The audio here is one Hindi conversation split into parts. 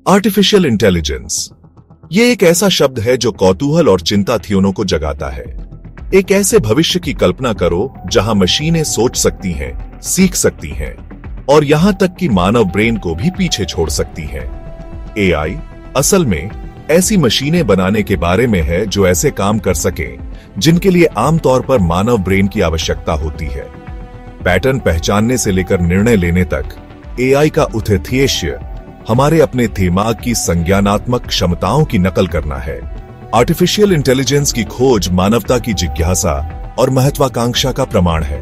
आर्टिफिशियल इंटेलिजेंस ये एक ऐसा शब्द है जो कौतूहल और चिंता तीनों को जगाता है। एक ऐसे भविष्य की कल्पना करो जहां मशीनें सोच सकती हैं, सीख सकती हैं और यहां तक कि मानव ब्रेन को भी पीछे छोड़ सकती हैं। एआई असल में ऐसी मशीनें बनाने के बारे में है जो ऐसे काम कर सके जिनके लिए आमतौर पर मानव ब्रेन की आवश्यकता होती है। पैटर्न पहचानने से लेकर निर्णय लेने तक एआई का उद्देश्य हमारे अपने दिमाग की संज्ञानात्मक क्षमताओं की नकल करना है। आर्टिफिशियल इंटेलिजेंस की खोज मानवता की जिज्ञासा और महत्वाकांक्षा का प्रमाण है।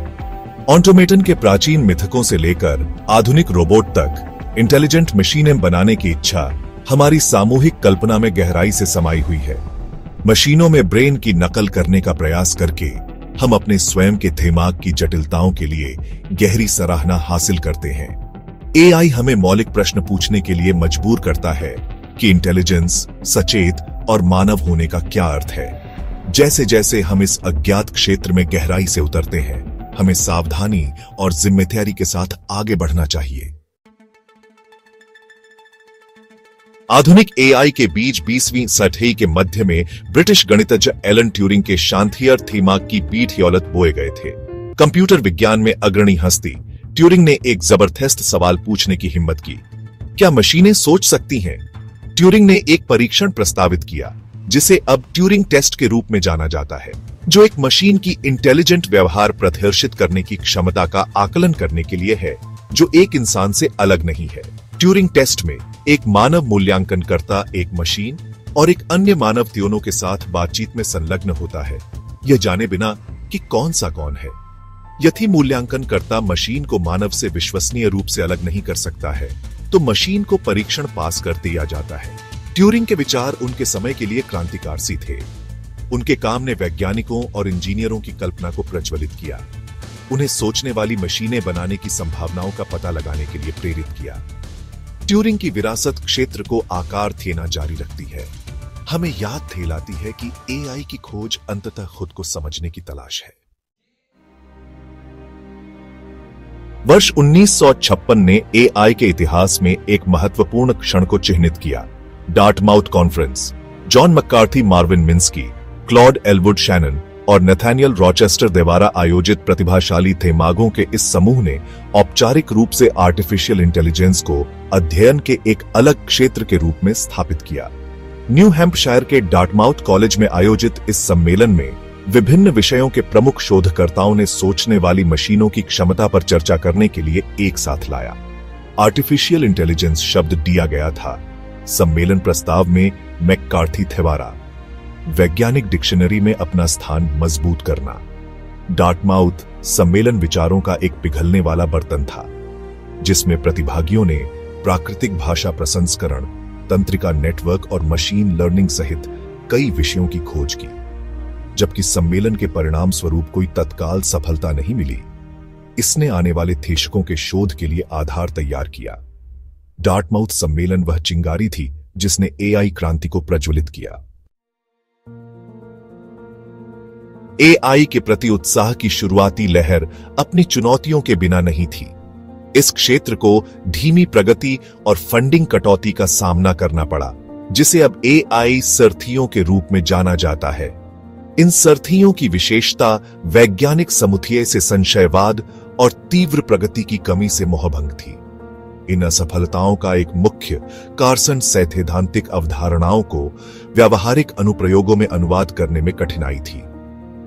ऑटोमेटन के प्राचीन मिथकों से लेकर आधुनिक रोबोट तक इंटेलिजेंट मशीनें बनाने की इच्छा हमारी सामूहिक कल्पना में गहराई से समाई हुई है। मशीनों में ब्रेन की नकल करने का प्रयास करके हम अपने स्वयं के दिमाग की जटिलताओं के लिए गहरी सराहना हासिल करते हैं। एआई हमें मौलिक प्रश्न पूछने के लिए मजबूर करता है कि इंटेलिजेंस, सचेत और मानव होने का क्या अर्थ है। जैसे जैसे हम इस अज्ञात क्षेत्र में गहराई से उतरते हैं, हमें सावधानी और जिम्मेदारी के साथ आगे बढ़ना चाहिए। आधुनिक एआई के बीच 20वीं सदी के मध्य में ब्रिटिश गणितज्ञ एलन ट्यूरिंग के शांतियर दिमाग की पीठ बोए गए थे। कंप्यूटर विज्ञान में अग्रणी हस्ती ट्यूरिंग ने एक जबरदस्त सवाल पूछने की हिम्मत की, क्या मशीनें सोच सकती हैं? ट्यूरिंग ने एक परीक्षण प्रस्तावित किया जिसे अब ट्यूरिंग टेस्ट के रूप में जाना जाता है, जो एक मशीन की इंटेलिजेंट व्यवहार प्रदर्शित करने की क्षमता का आकलन करने के लिए है जो एक इंसान से अलग नहीं है। ट्यूरिंग टेस्ट में एक मानव मूल्यांकनकर्ता एक मशीन और एक अन्य मानव तीनों के साथ बातचीत में संलग्न होता है, यह जाने बिना कि कौन सा कौन है। यदि मूल्यांकनकर्ता मशीन को मानव से विश्वसनीय रूप से अलग नहीं कर सकता है तो मशीन को परीक्षण पास कर दिया जाता है। ट्यूरिंग के विचार उनके समय के लिए क्रांतिकारी थे। उनके काम ने वैज्ञानिकों और इंजीनियरों की कल्पना को प्रज्वलित किया, उन्हें सोचने वाली मशीनें बनाने की संभावनाओं का पता लगाने के लिए प्रेरित किया। ट्यूरिंग की विरासत क्षेत्र को आकार देना जारी रखती है, हमें याद दिलाती है कि एआई की खोज अंततः खुद को समझने की तलाश है। वर्ष 1956 ने एआई के इतिहास में एक महत्वपूर्ण क्षण को चिन्हित किया। Dartmouth conference. John McCarthy, Marvin Minsky, Claude Elwood Shannon और नैथानियल रॉचेस्टर द्वारा आयोजित प्रतिभाशाली दिमागों के इस समूह ने औपचारिक रूप से आर्टिफिशियल इंटेलिजेंस को अध्ययन के एक अलग क्षेत्र के रूप में स्थापित किया। न्यू हैम्पशायर के डार्टमाउथ कॉलेज में आयोजित इस सम्मेलन में विभिन्न विषयों के प्रमुख शोधकर्ताओं ने सोचने वाली मशीनों की क्षमता पर चर्चा करने के लिए एक साथ लाया। आर्टिफिशियल इंटेलिजेंस शब्द दिया गया था सम्मेलन प्रस्ताव में मैकार्थी द्वारा वैज्ञानिक डिक्शनरी में अपना स्थान मजबूत करना। डार्टमाउथ सम्मेलन विचारों का एक पिघलने वाला बर्तन था जिसमें प्रतिभागियों ने प्राकृतिक भाषा प्रसंस्करण, तंत्रिका नेटवर्क और मशीन लर्निंग सहित कई विषयों की खोज की। जबकि सम्मेलन के परिणाम स्वरूप कोई तत्काल सफलता नहीं मिली, इसने आने वाले देशकों के शोध के लिए आधार तैयार किया। डार्टमाउथ सम्मेलन वह चिंगारी थी जिसने एआई क्रांति को प्रज्वलित किया। एआई के प्रति उत्साह की शुरुआती लहर अपनी चुनौतियों के बिना नहीं थी। इस क्षेत्र को धीमी प्रगति और फंडिंग कटौती का सामना करना पड़ा, जिसे अब एआई सर्थियों के रूप में जाना जाता है। इन सर्थियों की विशेषता वैज्ञानिक समुदाय से संशयवाद और तीव्र प्रगति की कमी से मोहभंग थी। इन असफलताओं का एक मुख्य कारण सैद्धांतिक अवधारणाओं को व्यावहारिक अनुप्रयोगों में अनुवाद करने में कठिनाई थी।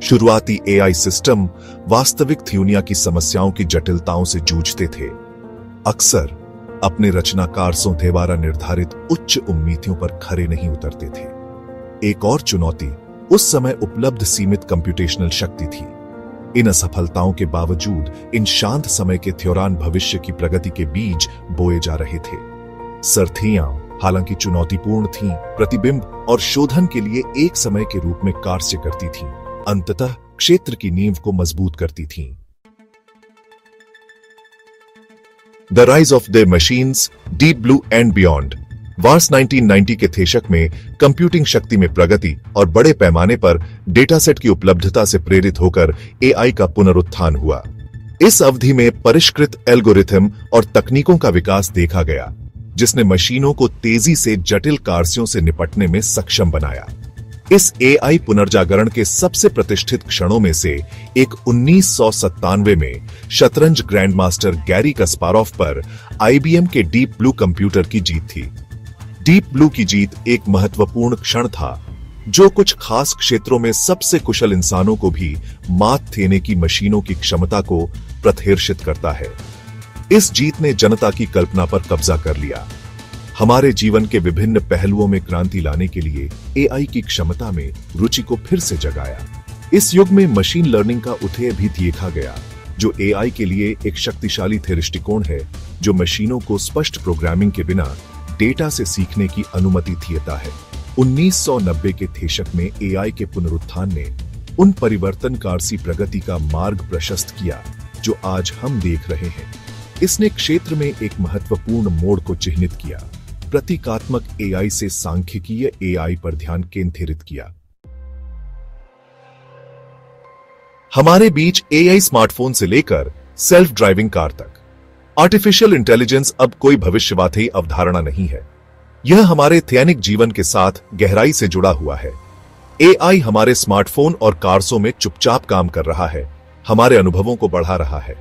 शुरुआती एआई सिस्टम वास्तविक दुनिया की समस्याओं की जटिलताओं से जूझते थे, अक्सर अपने रचनाकारों द्वारा निर्धारित उच्च उम्मीदों पर खरे नहीं उतरते थे। एक और चुनौती उस समय उपलब्ध सीमित कंप्यूटेशनल शक्ति थी। इन असफलताओं के बावजूद इन शांत समय के दौरान भविष्य की प्रगति के बीज बोए जा रहे थे। सर्थियां हालांकि चुनौतीपूर्ण थीं, प्रतिबिंब और शोधन के लिए एक समय के रूप में कार्य करती थीं, अंततः क्षेत्र की नींव को मजबूत करती थीं। The rise of the machines, deep blue and beyond. वर्ष 1990 के दशक में कंप्यूटिंग शक्ति में प्रगति और बड़े पैमाने पर डेटा सेट की उपलब्धता से प्रेरित होकर एआई का पुनरुत्थान हुआ। इस अवधि में परिष्कृत एल्गोरिथम और तकनीकों का विकास देखा गया, जिसने मशीनों को तेजी से जटिल कार्यों से निपटने में सक्षम बनाया। इस एआई पुनर्जागरण के सबसे प्रतिष्ठित क्षणों में से एक 1997 में शतरंज ग्रैंडमास्टर गैरी कस्पारोव पर आईबीएम के डीप ब्लू कंप्यूटर की जीत थी। डीप ब्लू की जीत एक महत्वपूर्ण क्षण था जो कुछ खास क्षेत्रों में सबसे कुशल इंसानों को भी मात देने की मशीनों की क्षमता को प्रतिहर्षित करता है। इस जीत ने जनता की कल्पना पर कब्जा कर लिया, हमारे जीवन के विभिन्न पहलुओं में क्रांति लाने के लिए एआई की क्षमता में रुचि को फिर से जगाया। इस युग में मशीन लर्निंग का उदय भी देखा गया, जो एआई के लिए एक शक्तिशाली दृष्टिकोण है जो मशीनों को स्पष्ट प्रोग्रामिंग के बिना डेटा से सीखने की अनुमति देता है। 1990 के दशक में एआई के पुनरुत्थान ने उन परिवर्तनकारी प्रगति का मार्ग प्रशस्त किया जो आज हम देख रहे हैं। इसने क्षेत्र में एक महत्वपूर्ण मोड़ को चिह्नित किया, प्रतीकात्मक एआई से सांख्यिकीय एआई पर ध्यान केंद्रित किया। हमारे बीच एआई स्मार्टफोन से लेकर सेल्फ ड्राइविंग कार तक आर्टिफिशियल इंटेलिजेंस अब कोई भविष्यवादी अवधारणा नहीं है। यह हमारे दैनिक जीवन के साथ गहराई से जुड़ा हुआ है। एआई हमारे स्मार्टफोन और कार्सों में चुपचाप काम कर रहा है, हमारे अनुभवों को बढ़ा रहा है।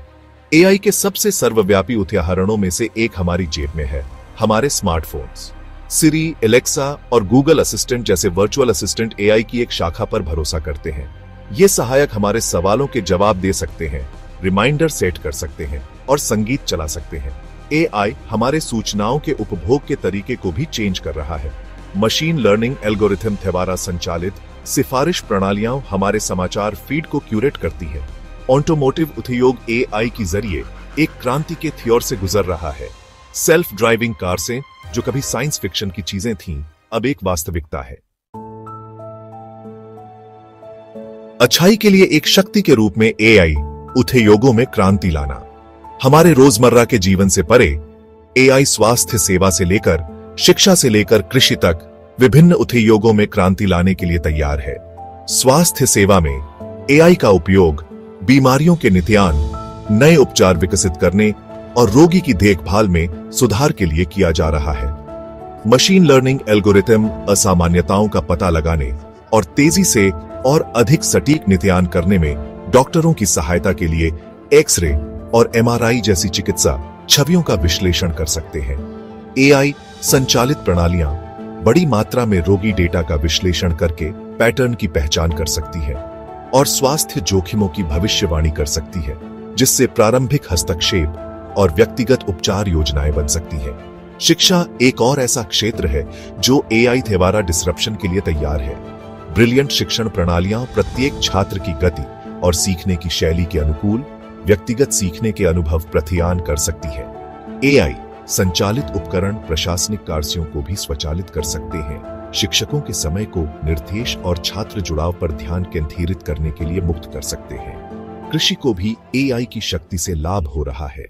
एआई के सबसे सर्वव्यापी उदाहरणों में से एक हमारी जेब में है, हमारे स्मार्टफोन्स। सिरी, एलेक्सा और गूगल असिस्टेंट जैसे वर्चुअल असिस्टेंट एआई की एक शाखा पर भरोसा करते हैं। ये सहायक हमारे सवालों के जवाब दे सकते हैं, रिमाइंडर सेट कर सकते हैं और संगीत चला सकते हैं। एआई हमारे सूचनाओं के उपभोग के तरीके को भी चेंज कर रहा है। मशीन लर्निंग एल्गोरिथम द्वारा संचालित सिफारिश प्रणालियां हमारे समाचार फीड को क्यूरेट करती है। ऑटोमोटिव उद्योग एआई के जरिए एक क्रांति के दौर से गुजर रहा है। सेल्फ ड्राइविंग कार से जो कभी साइंस फिक्शन की चीजें थीं, अब एक वास्तविकता है। अच्छाई के लिए एक शक्ति के रूप में एआई उद्योगों में क्रांति लाना। हमारे रोजमर्रा के जीवन से परे एआई स्वास्थ्य सेवा से लेकर शिक्षा से लेकर कृषि तक विभिन्न उद्योगों में क्रांति लाने के लिए तैयार है। स्वास्थ्य सेवा में एआई का उपयोग बीमारियों के निदान, नए उपचार विकसित करने और रोगी की देखभाल में सुधार के लिए किया जा रहा है। मशीन लर्निंग एल्गोरिथम असामान्यताओं का पता लगाने और तेजी से और अधिक सटीक निदान करने में डॉक्टरों की सहायता के लिए एक्सरे और एमआरआई जैसी चिकित्सा छवियों का विश्लेषण कर सकते हैं। एआई संचालित प्रणालियां बड़ी मात्रा में रोगी डेटा का विश्लेषण करके पैटर्न की पहचान कर सकती है और स्वास्थ्य जोखिमों की भविष्यवाणी कर सकती है, जिससे प्रारंभिक हस्तक्षेप और व्यक्तिगत उपचार योजनाएं बन सकती हैं। शिक्षा एक और ऐसा क्षेत्र है जो एआई द्वारा डिसरप्शन के लिए तैयार है। ब्रिलियंट शिक्षण प्रणालियां प्रत्येक छात्र की गति और सीखने की शैली के अनुकूल व्यक्तिगत सीखने के अनुभव प्रदान कर सकती है। एआई संचालित उपकरण प्रशासनिक कार्यों को भी स्वचालित कर सकते हैं, शिक्षकों के समय को निर्देश और छात्र जुड़ाव पर ध्यान केंद्रित करने के लिए मुक्त कर सकते हैं। कृषि को भी एआई की शक्ति से लाभ हो रहा है।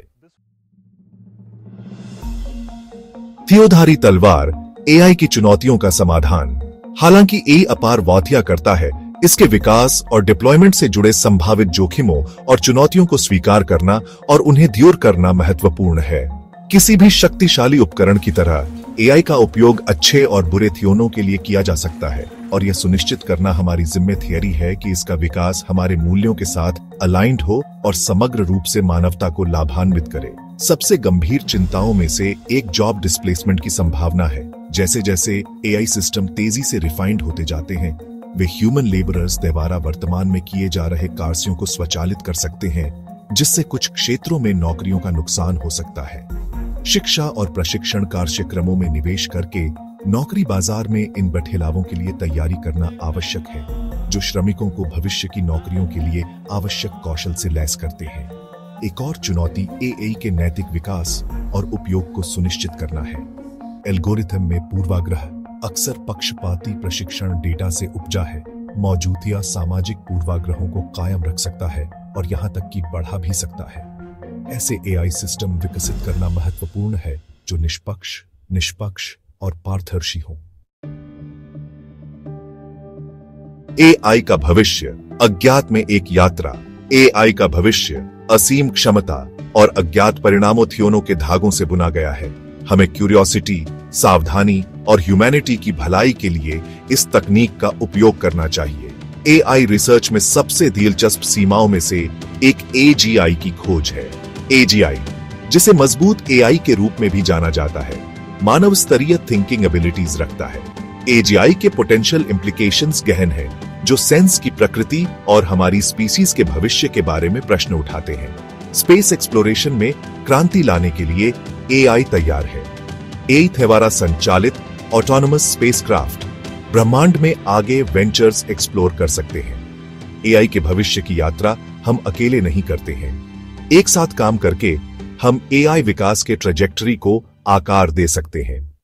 त्योधारी तलवार एआई की चुनौतियों का समाधान। हालांकि एआई अपार वादिया करता है, इसके विकास और डिप्लॉयमेंट से जुड़े संभावित जोखिमों और चुनौतियों को स्वीकार करना और उन्हें दूर करना महत्वपूर्ण है। किसी भी शक्तिशाली उपकरण की तरह एआई का उपयोग अच्छे और बुरे थियोनों के लिए किया जा सकता है, और यह सुनिश्चित करना हमारी जिम्मेदारी है कि इसका विकास हमारे मूल्यों के साथ अलाइंड हो और समग्र रूप से मानवता को लाभान्वित करे। सबसे गंभीर चिंताओं में से एक जॉब डिस्प्लेसमेंट की संभावना है। जैसे जैसे एआई सिस्टम तेजी से रिफाइंड होते जाते हैं, वे ह्यूमन लेबरर्स द्वारा वर्तमान में किए जा रहे कार्यों को स्वचालित कर सकते हैं, जिससे कुछ क्षेत्रों में नौकरियों का नुकसान हो सकता है। शिक्षा और प्रशिक्षण कार्यक्रमों में निवेश करके नौकरी बाजार में इन बदलावों के लिए तैयारी करना आवश्यक है, जो श्रमिकों को भविष्य की नौकरियों के लिए आवश्यक कौशल से लैस करते हैं। एक और चुनौती एआई के नैतिक विकास और उपयोग को सुनिश्चित करना है। एल्गोरिथम में पूर्वाग्रह अक्सर पक्षपाती प्रशिक्षण डेटा से उपजा है, मौजूदा सामाजिक पूर्वाग्रहों को कायम रख सकता है और यहां तक कि बढ़ा भी सकता है। ऐसे एआई सिस्टम विकसित करना महत्वपूर्ण है जो निष्पक्ष और पारदर्शी हो। एआई का भविष्य अज्ञात में एक यात्रा। एआई का भविष्य असीम क्षमता और अज्ञात परिणामों थियोनों के धागों से बुना गया है। हमें क्यूरियोसिटी, सावधानी और ह्यूमैनिटी की भलाई के लिए इस तकनीक का उपयोग करना चाहिए। एआई रिसर्च में सबसे दिलचस्प सीमाओं में से एक एजीआई की खोज है। एजीआई, जिसे मजबूत एआई के रूप में भी जाना जाता है, मानव स्तरीय थिंकिंग एबिलिटीज रखता है। एजीआई के पोटेंशियल इंप्लीकेशंस गहन हैं, जो सेंस की प्रकृति और हमारी स्पीसीज के भविष्य के बारे में प्रश्न उठाते हैं। स्पेस एक्सप्लोरेशन में क्रांति लाने के लिए एआई तैयार है। एथ द्वारा संचालित ऑटोनोमस स्पेसक्राफ्ट ब्रह्मांड में आगे वेंचर्स एक्सप्लोर कर सकते हैं। एआई के भविष्य की यात्रा हम अकेले नहीं करते हैं। एक साथ काम करके हम एआई विकास के ट्रेजेक्टरी को आकार दे सकते हैं।